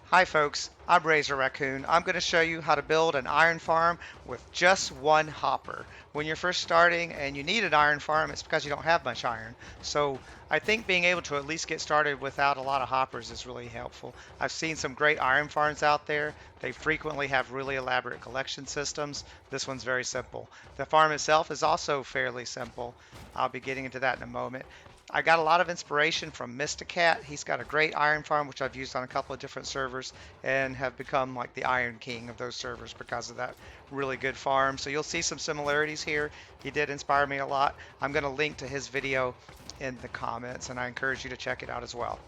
Hi folks, I'm Razor Raccoon. I'm going to show you how to build an iron farm with just one hopper. When you're first starting and you need an iron farm, it's because you don't have much iron. So I think being able to at least get started without a lot of hoppers is really helpful. I've seen some great iron farms out there. They frequently have really elaborate collection systems. This one's very simple. The farm itself is also fairly simple. I'll be getting into that in a moment. I got a lot of inspiration from Mysticat. He's got a great iron farm, which I've used on a couple of different servers and have become like the Iron King of those servers because of that really good farm. So you'll see some similarities here. He did inspire me a lot. I'm going to link to his video in the comments, and I encourage you to check it out as well.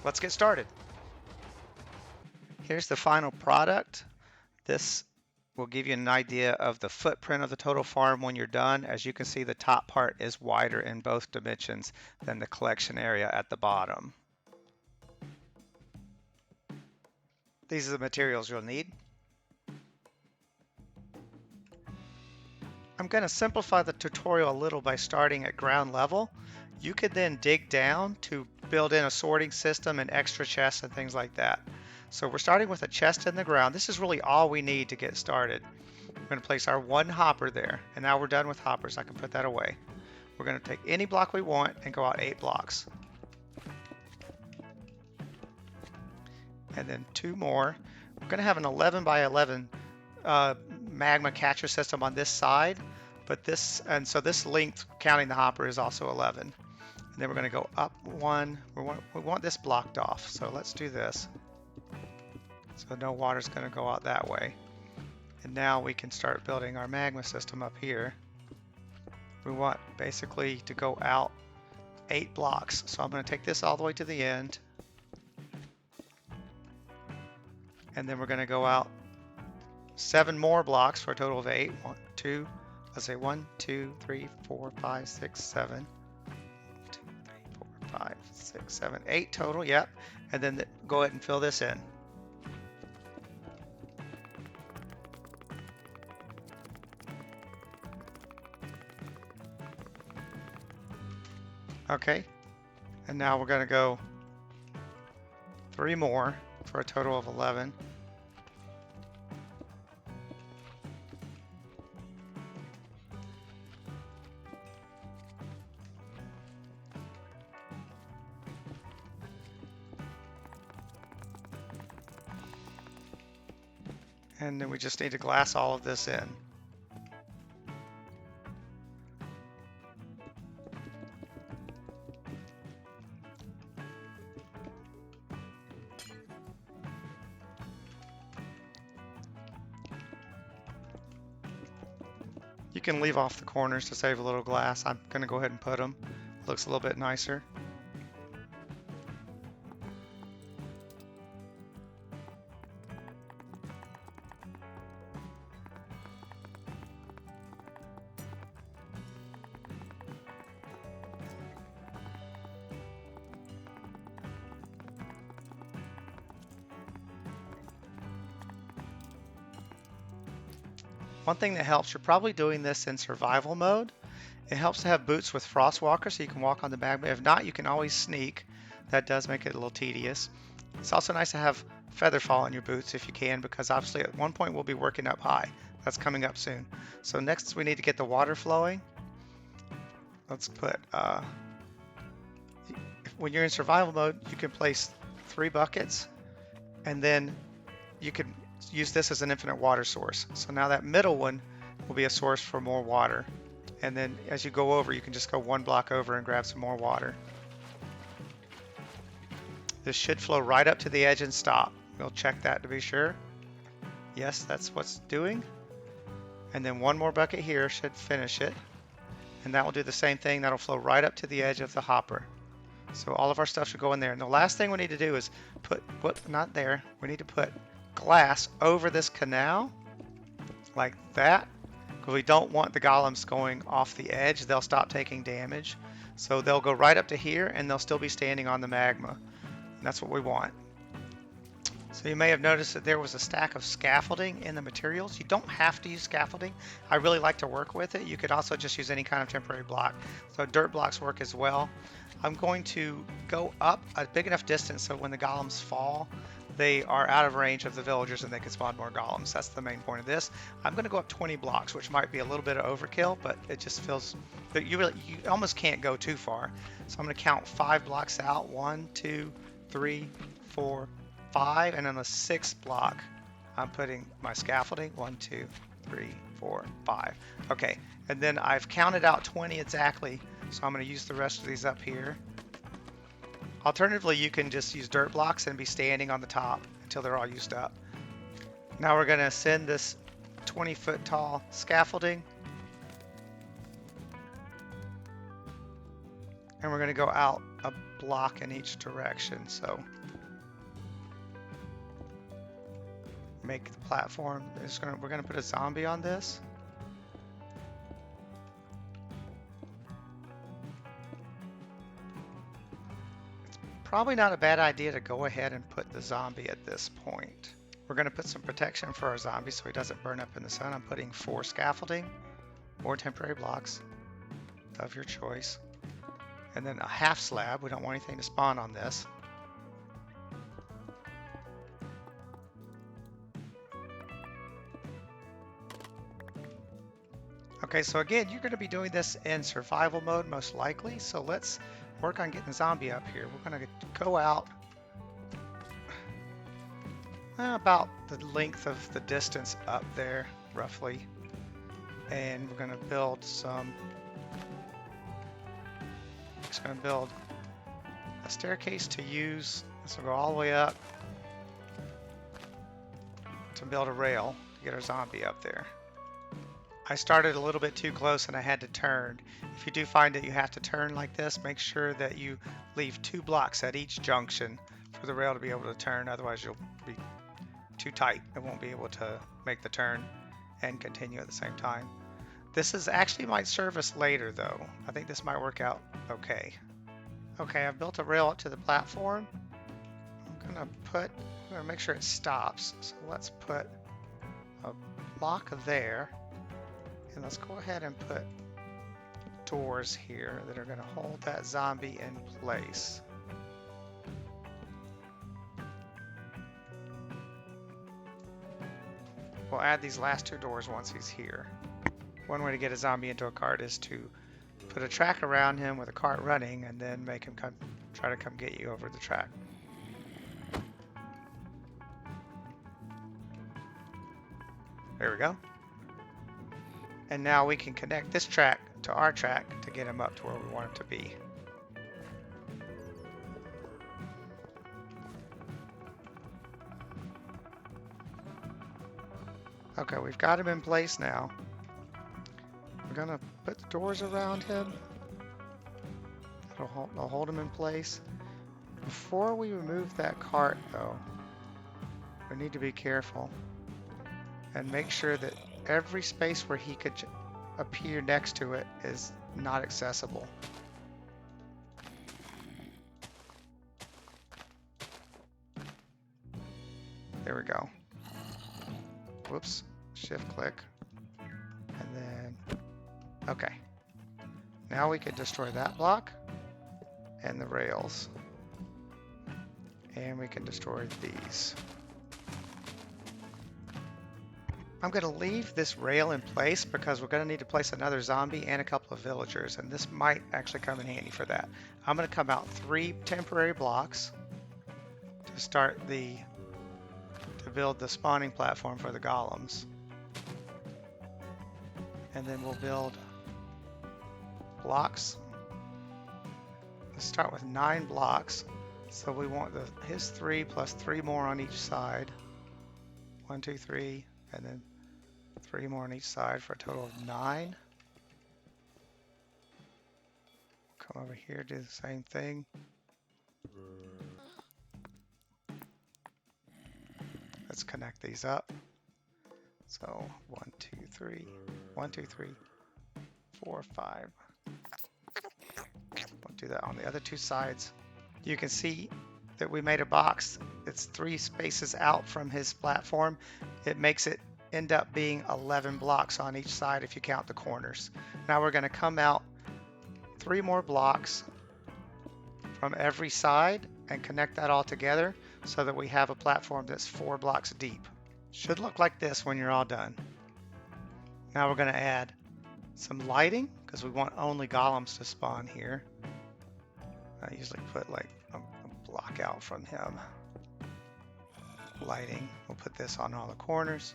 Let's get started. Here's the final product. This will give you an idea of the footprint of the total farm when you're done. As you can see, the top part is wider in both dimensions than the collection area at the bottom. These are the materials you'll need. I'm going to simplify the tutorial a little by starting at ground level. You could then dig down to build in a sorting system and extra chests and things like that. So we're starting with a chest in the ground. This is really all we need to get started. We're going to place our one hopper there, and now we're done with hoppers. I can put that away. We're going to take any block we want and go out 8 blocks. And then 2 more. We're going to have an 11 by 11 magma catcher system on this side, but so this length counting the hopper is also 11. And then we're going to go up 1. We want this blocked off, so let's do this. So no water's going to go out that way. And now we can start building our magma system up here. We want basically to go out 8 blocks. So I'm going to take this all the way to the end. And then we're going to go out 7 more blocks for a total of 8. 1, 2, let's say 1, 2, 3, 4, 5, 6, 7. 1, 2, 3, 4, 5, 6, 7, 8 total, yep. And then go ahead and fill this in. Okay, and now we're going to go 3 more for a total of 11. And then we just need to glass all of this in. You can leave off the corners to save a little glass. I'm going to go ahead and put them. Looks a little bit nicer. One thing that helps, you're probably doing this in survival mode. It helps to have boots with frost walkers so you can walk on the magma. If not, you can always sneak. That does make it a little tedious. It's also nice to have feather fall on your boots if you can, because obviously at one point we'll be working up high. That's coming up soon. So next we need to get the water flowing. Let's put, when you're in survival mode, you can place 3 buckets, and then you can use this as an infinite water source. So now that middle one will be a source for more water. And then as you go over, you can just go 1 block over and grab some more water. This should flow right up to the edge and stop. We'll check that to be sure. Yes, that's what's doing. And then 1 more bucket here should finish it. And that will do the same thing. That'll flow right up to the edge of the hopper. So all of our stuff should go in there. And the last thing we need to do is not there. We need to put glass over this canal like that, because we don't want the golems going off the edge. They'll stop taking damage, so they'll go right up to here and they'll still be standing on the magma, and that's what we want. So you may have noticed that there was a stack of scaffolding in the materials. You don't have to use scaffolding. I really like to work with it. You could also just use any kind of temporary block. So dirt blocks work as well. I'm going to go up a big enough distance so when the golems fall, they are out of range of the villagers and they can spawn more golems. That's the main point of this. I'm going to go up 20 blocks, which might be a little bit of overkill, but it just feels that you almost can't go too far. So I'm going to count 5 blocks out. 1, 2, 3, 4, 5, and on the 6th block, I'm putting my scaffolding. 1, 2, 3, 4, 5. Okay, and then I've counted out 20 exactly, so I'm going to use the rest of these up here. Alternatively, you can just use dirt blocks and be standing on the top until they're all used up. Now we're going to send this 20-foot tall scaffolding, and we're going to go out a block in each direction. So make the platform. We're going to put a zombie on this. Probably not a bad idea to go ahead and put the zombie at this point. We're going to put some protection for our zombie so he doesn't burn up in the sun. I'm putting 4 scaffolding or temporary blocks of your choice. And then a half slab. We don't want anything to spawn on this. Okay, so again, you're going to be doing this in survival mode most likely. So let's work on getting the zombie up here. We're going to go out about the length of the distance up there, roughly. And we're going to build some... Just going to build a staircase to use. This will go all the way up to build a rail to get our zombie up there. I started a little bit too close and I had to turn. If you do find that you have to turn like this, make sure that you leave 2 blocks at each junction for the rail to be able to turn. Otherwise you'll be too tight and won't be able to make the turn and continue at the same time. This is actually might serve us later though. I think this might work out okay. Okay, I've built a rail up to the platform. I'm gonna make sure it stops. So let's put a block there. And let's go ahead and put doors here that are going to hold that zombie in place. We'll add these last 2 doors once he's here. One way to get a zombie into a cart is to put a track around him with a cart running and then make him try to come get you over the track. There we go. And now we can connect this track to our track to get him up to where we want him to be. Okay, we've got him in place now. We're gonna put the doors around him. That'll hold him in place. Before we remove that cart though, we need to be careful and make sure that every space where he could appear next to it is not accessible. There we go. Whoops, shift click. And then, okay. Now we can destroy that block and the rails. And we can destroy these. I'm going to leave this rail in place because we're going to need to place another zombie and a couple of villagers, and this might actually come in handy for that. I'm going to come out 3 temporary blocks to build the spawning platform for the golems. And then we'll build blocks. Let's start with 9 blocks. So we want his 3 plus 3 more on each side. 1, 2, 3. And then 3 more on each side for a total of 9. Come over here, do the same thing. Let's connect these up. So 1, 2, 3, 1, 2, 3, 4, 5. We'll do that on the other 2 sides. You can see that we made a box. It's 3 spaces out from his platform. It makes it end up being 11 blocks on each side if you count the corners. Now we're going to come out 3 more blocks from every side and connect that all together so that we have a platform that's 4 blocks deep. Should look like this when you're all done. Now we're going to add some lighting because we want only golems to spawn here. I usually put like a block out from him. Lighting, we'll put this on all the corners.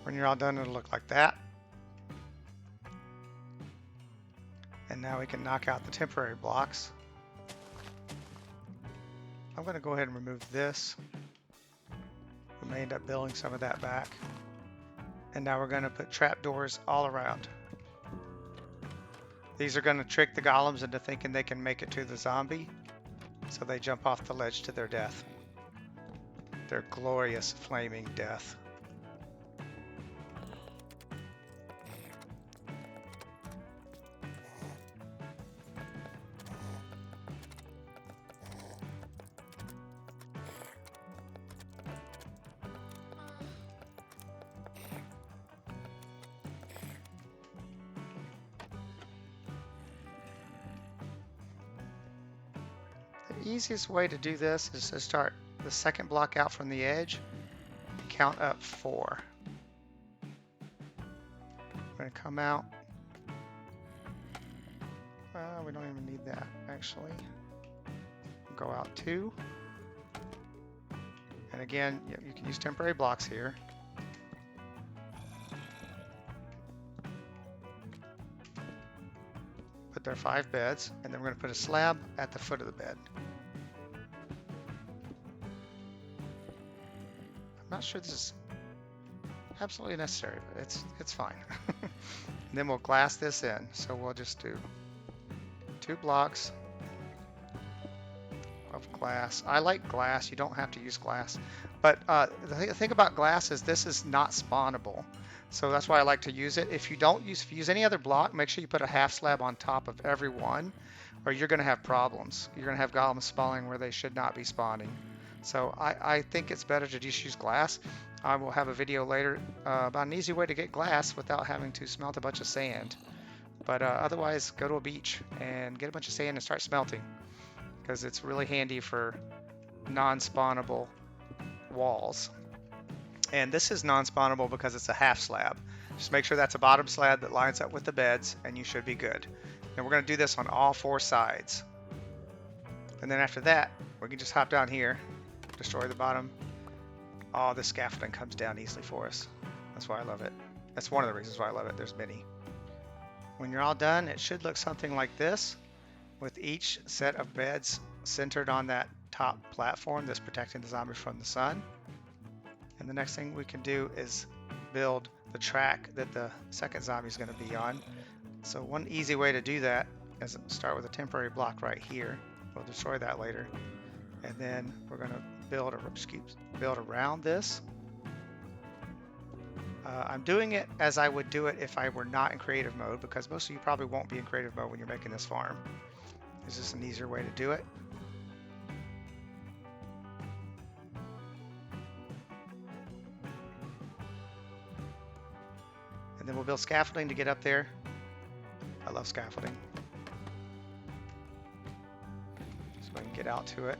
When you're all done, it'll look like that. And now we can knock out the temporary blocks. I'm going to go ahead and remove this. We may end up building some of that back. And now we're going to put trapdoors all around. These are going to trick the golems into thinking they can make it to the zombie, so they jump off the ledge to their death. Their glorious flaming death. The easiest way to do this is to start the second block out from the edge, count up 4. We're going to come out. We don't even need that actually. Go out 2. And again, you can use temporary blocks here. Put their 5 beds, and then we're going to put a slab at the foot of the bed. I'm not sure this is absolutely necessary, but it's fine. And then we'll glass this in. So we'll just do 2 blocks of glass. I like glass. You don't have to use glass. But the thing about glass is this is not spawnable. So that's why I like to use it. If you use any other block, make sure you put a half slab on top of every one, or you're going to have problems. You're going to have golems spawning where they should not be spawning. So I think it's better to just use glass. I will have a video later about an easy way to get glass without having to smelt a bunch of sand. But otherwise, go to a beach and get a bunch of sand and start smelting, because it's really handy for non-spawnable walls. And this is non-spawnable because it's a half slab. Just make sure that's a bottom slab that lines up with the beds, and you should be good. And we're going to do this on all 4 sides. And then after that, we can just hop down here, destroy the bottom. Oh, this scaffolding comes down easily for us. That's why I love it. That's one of the reasons why I love it. There's many. When you're all done, it should look something like this, with each set of beds centered on that top platform that's protecting the zombies from the sun. And the next thing we can do is build the track that the second zombie is going to be on. So one easy way to do that is start with a temporary block right here. We'll destroy that later. And then we're going to build around this. I'm doing it as I would do it if I were not in creative mode, because most of you probably won't be in creative mode when you're making this farm. This is an easier way to do it. And then we'll build scaffolding to get up there. I love scaffolding. So we can get out to it.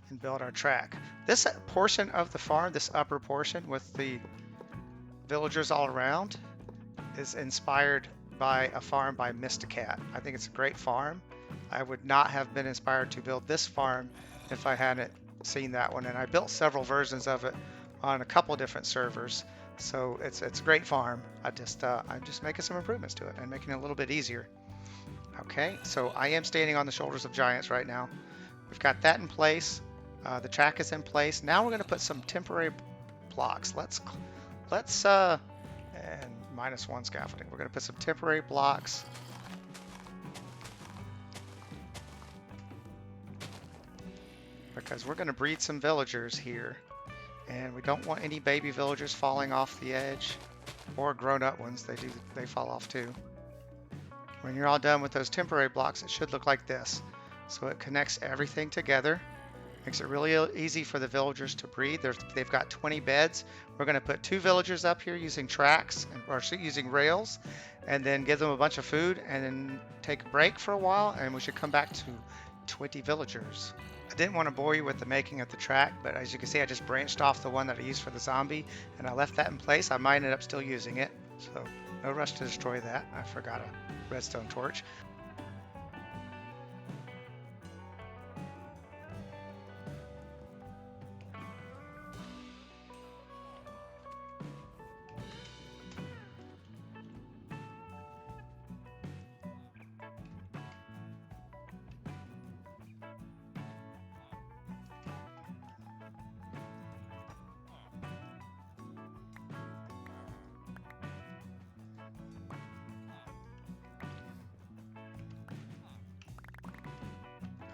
And build our track. This portion of the farm, this upper portion with the villagers all around, is inspired by a farm by Mysticat. I think it's a great farm. I would not have been inspired to build this farm if I hadn't seen that one. And I built several versions of it on a couple different servers. So it's a great farm. I'm just making some improvements to it and making it a little bit easier. Okay, so I am standing on the shoulders of giants right now. We've got that in place. The track is in place. Now we're going to put some temporary blocks. Let's and -1 scaffolding. We're going to put some temporary blocks. Because we're going to breed some villagers here. And we don't want any baby villagers falling off the edge, or grown-up ones. They fall off too. When you're all done with those temporary blocks, it should look like this. So it connects everything together. Makes it really easy for the villagers to breed. They've got 20 beds. We're going to put 2 villagers up here using tracks or using rails, and then give them a bunch of food, and then take a break for a while, and we should come back to 20 villagers. I didn't want to bore you with the making of the track, but as you can see, I just branched off the one that I used for the zombie, and I left that in place. I might end up still using it, so no rush to destroy that. I forgot a redstone torch.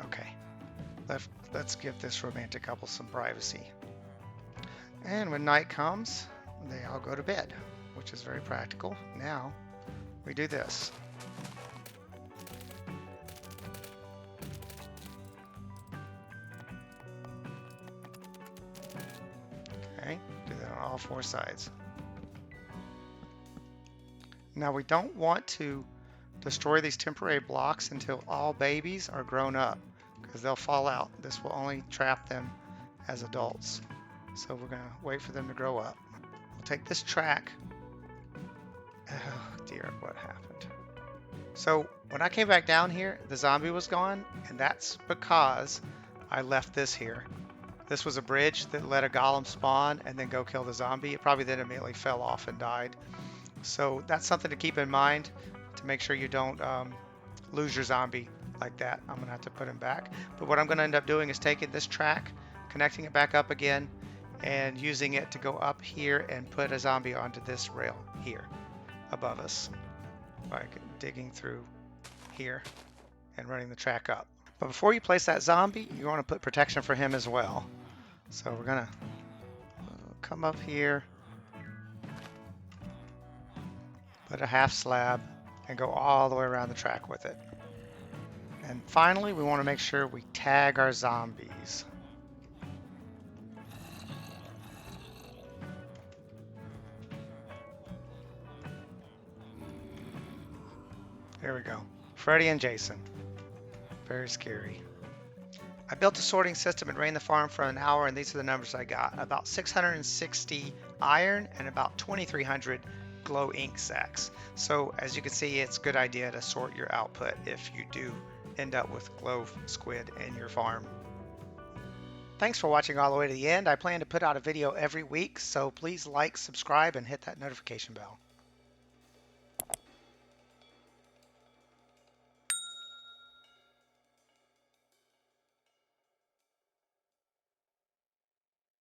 Okay, let's give this romantic couple some privacy. And when night comes, they all go to bed, which is very practical. Now we do this. Okay, do that on all 4 sides. Now we don't want to destroy these temporary blocks until all babies are grown up, because they'll fall out. This will only trap them as adults. So we're gonna wait for them to grow up. We'll take this track. Oh dear, what happened? So when I came back down here, the zombie was gone, and that's because I left this here. This was a bridge that let a golem spawn and then go kill the zombie. It probably then immediately fell off and died. So that's something to keep in mind, to make sure you don't lose your zombie like that. I'm gonna have to put him back. But what I'm gonna end up doing is taking this track, connecting it back up again, and using it to go up here and put a zombie onto this rail here above us, by digging through here and running the track up. But before you place that zombie, you want to put protection for him as well. So we're gonna come up here, put a half slab, and go all the way around the track with it. And finally, we want to make sure we tag our zombies. There we go. Freddy and Jason. Very scary. I built a sorting system and ran the farm for an hour, and these are the numbers I got. About 660 iron and about 2,300 glow ink sacks. So as you can see, it's a good idea to sort your output if you do end up with glow squid in your farm. Thanks for watching all the way to the end. I plan to put out a video every week, so please like, subscribe, and hit that notification bell.